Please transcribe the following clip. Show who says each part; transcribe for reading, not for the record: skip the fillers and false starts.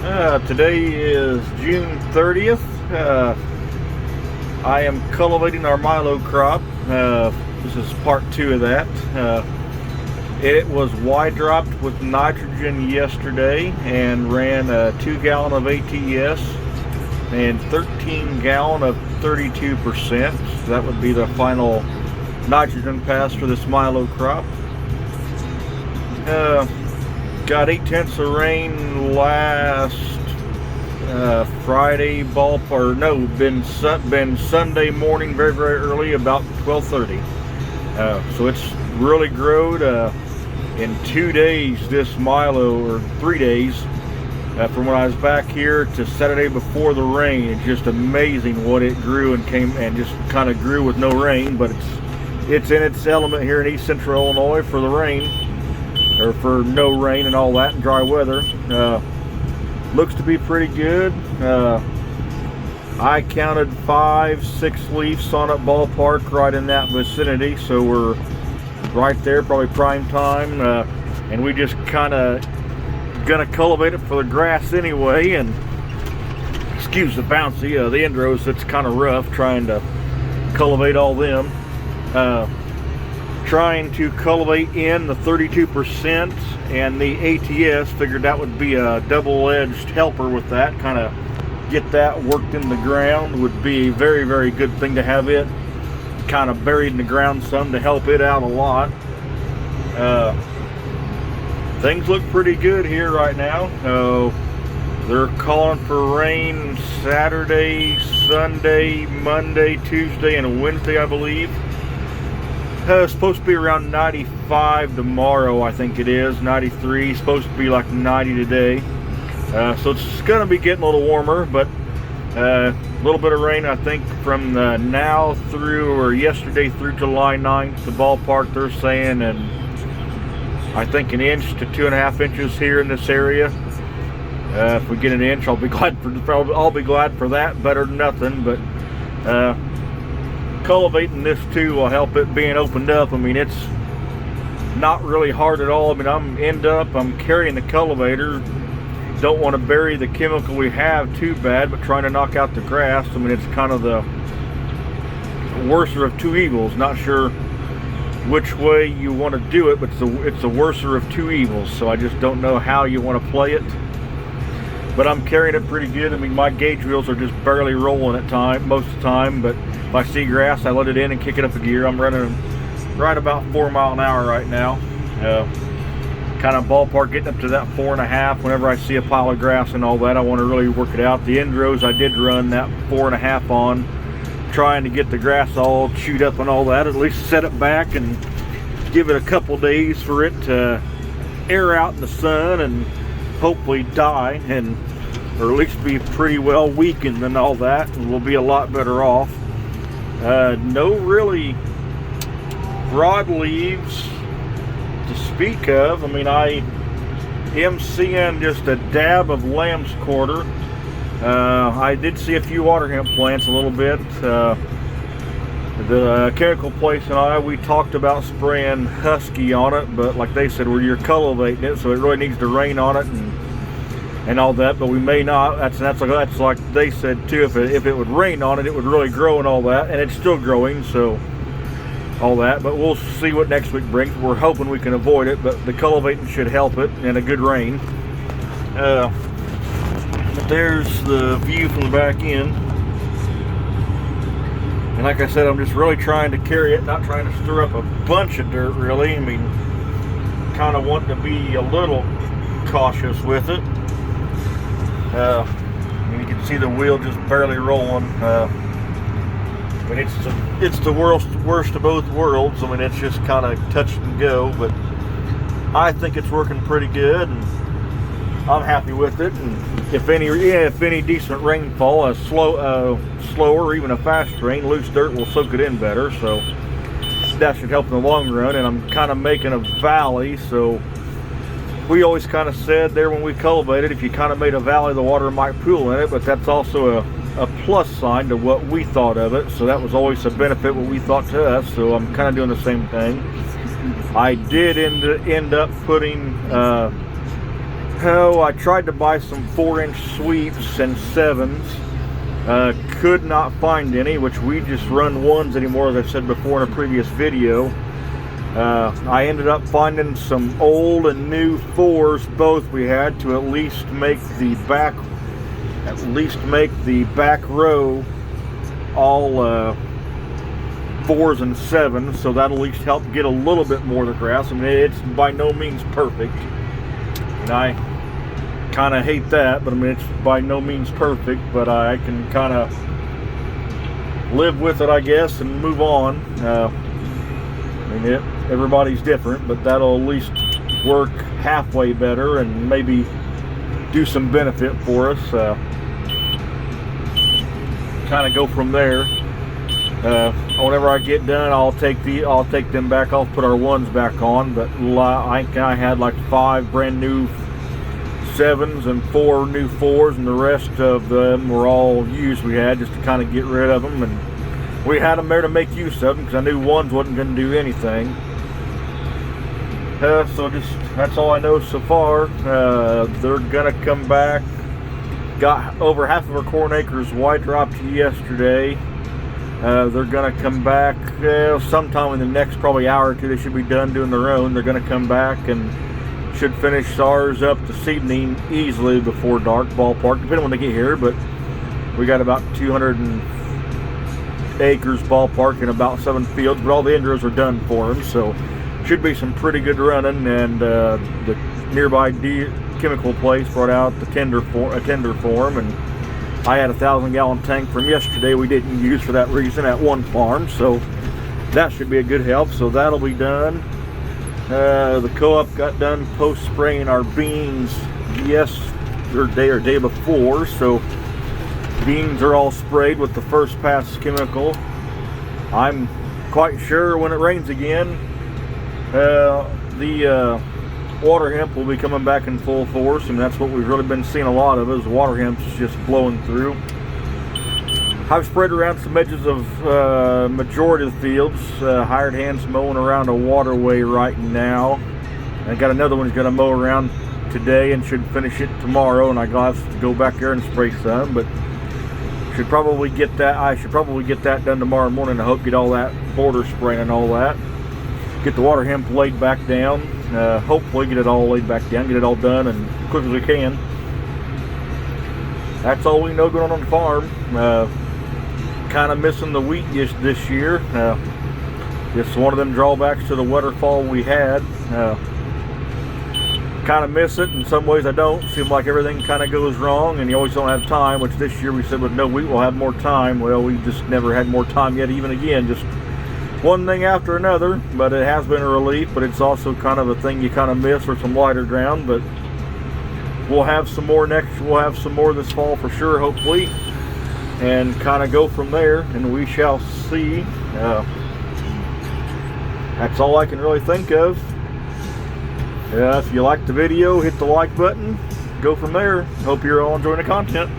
Speaker 1: Today is June 30th. I am cultivating our milo crop. This is part 2 of that. It was wide dropped with nitrogen yesterday and ran a 2 gallon of ATS and 13 gallon of 32%. So that would be the final nitrogen pass for this milo crop. Got 8/10 of rain last Friday been Sunday morning, very early, about 12:30. So it's really growed in 2 days. This milo, or 3 days, from when I was back here to Saturday before the rain. It's just amazing what it grew and just kind of grew with no rain, but it's in its element here in East Central Illinois for the rain. Or for no rain and all that and dry weather. Looks to be pretty good. I counted 5-6 leaves on it ballpark right in that vicinity, so we're right there, probably prime time. And we just kind of gonna cultivate it for the grass anyway. And excuse the bouncy, the endros. It's kind of rough trying to cultivate all them. Trying to cultivate in the 32% and the ATS. Figured that would be a double-edged helper with that. Kind of get that worked in the ground would be a very good thing to have it kind of buried in the ground some to help it out a lot. Things look pretty good here right now. They're calling for rain Saturday, Sunday, Monday, Tuesday, and Wednesday, I believe. It's supposed to be around 95 tomorrow, I think it is. 93, supposed to be like 90 today. So it's going to be getting a little warmer, but a little bit of rain, I think, from now through, or yesterday through July 9th, the ballpark they're saying, and I think 1 inch to 2.5 inches here in this area. If we get 1 inch, I'll be glad for that. Better than nothing, but cultivating this too will help it being opened up. I mean, it's not really hard at all. I mean, I'm carrying the cultivator. Don't want to bury the chemical we have too bad, but trying to knock out the grass. I mean, it's kind of the worser of two evils. Not sure which way you want to do it, but it's the worser of two evils. So I just don't know how you want to play it. But I'm carrying it pretty good. I mean, my gauge wheels are just barely rolling most of the time, but if I see grass, I let it in and kick it up a gear. I'm running right about 4 miles an hour right now. Kind of ballpark getting up to that 4.5. Whenever I see a pile of grass and all that, I want to really work it out. The endros I did run that 4.5 on, trying to get the grass all chewed up and all that. At least set it back and give it a couple days for it to air out in the sun and hopefully die, or at least be pretty well weakened and all that, and we'll be a lot better off. No really broad leaves to speak of. I mean, I am seeing just a dab of lamb's quarter. I did see a few water hemp plants a little bit. The chemical place and we talked about spraying husky on it, but like they said, you're cultivating it, so it really needs to rain on it and all that, but we may not. That's like they said too. If it would rain on it, it would really grow and all that, and it's still growing, so all that. But we'll see what next week brings. We're hoping we can avoid it, but the cultivating should help it, and a good rain. But there's the view from the back end. And like I said, I'm just really trying to carry it, not trying to stir up a bunch of dirt, really. I mean, kind of wanting to be a little cautious with it. You can see the wheel just barely rolling. I mean, it's the worst of both worlds. I mean, it's just kind of touch and go, but I think it's working pretty good, and I'm happy with it. And if any decent rainfall, a slow or even a fast rain, loose dirt will soak it in better, so that should help in the long run. And I'm kind of making a valley, so we always kind of said there when we cultivated, if you kind of made a valley, the water might pool in it, but that's also a plus sign to what we thought of it. So that was always a benefit, what we thought to us. So I'm kind of doing the same thing. I did end up putting Oh, I tried to buy some 4-inch sweeps and 7s. Could not find any, which we just run 1s anymore, as I said before in a previous video. I ended up finding some old and new 4s, both we had, to at least make the back row all 4s and 7s, so that'll at least help get a little bit more of the grass. I mean, it's by no means perfect, and I kind of hate that, but I mean, it's by no means perfect, but I can kind of live with it, I guess, and move on. I mean, everybody's different, but that'll at least work halfway better and maybe do some benefit for us. Kind of go from there. Whenever I get done, I'll take them back off, put our 1s back on. But I think I had like 5 brand new 7s and 4 new 4s, and the rest of them were all used we had, just to kind of get rid of them, and we had them there to make use of them because I knew 1s wasn't going to do anything. So that's all I know so far. They're going to come back. Got over half of our corn acres white dropped yesterday. They're going to come back sometime in the next probably hour or two. They should be done doing their own. They're going to come back and should finish ours up this evening easily before dark, ballpark, depending on when they get here. But we got about 200 acres ballpark in about 7 fields, but all the indros are done for them, so should be some pretty good running. And the nearby chemical place brought out a tender form, and I had a 1,000-gallon tank from yesterday we didn't use for that reason at one farm, so that should be a good help. So that'll be done. The co-op got done post-spraying our beans yesterday or day before, so beans are all sprayed with the first pass chemical. I'm quite sure when it rains again, the water hemp will be coming back in full force, and that's what we've really been seeing a lot of, is water hemp's just blowing through. I've spread around some edges of majority of the fields. Hired hands mowing around a waterway right now. I got another one who's going to mow around today and should finish it tomorrow, and I got to go back there and spray some, but I should probably get that done tomorrow morning. I hope get all that border spraying and all that. Get the water hemp laid back down. Hopefully get it all laid back down, get it all done and as quick as we can. That's all we know going on the farm. Kind of missing the wheat this year. It's one of them drawbacks to the wetter fall we had. Kind of miss it. In some ways I don't. Seems like everything kind of goes wrong and you always don't have time, which this year we said with no wheat we'll have more time. Well, we just never had more time yet, even again, just one thing after another. But it has been a relief, but it's also kind of a thing you kind of miss for some lighter ground. But we'll have some more this fall for sure, hopefully, and kind of go from there, and we shall see. That's all I can really think of. If you liked the video, hit the like button. Go from there. Hope you're all enjoying the content.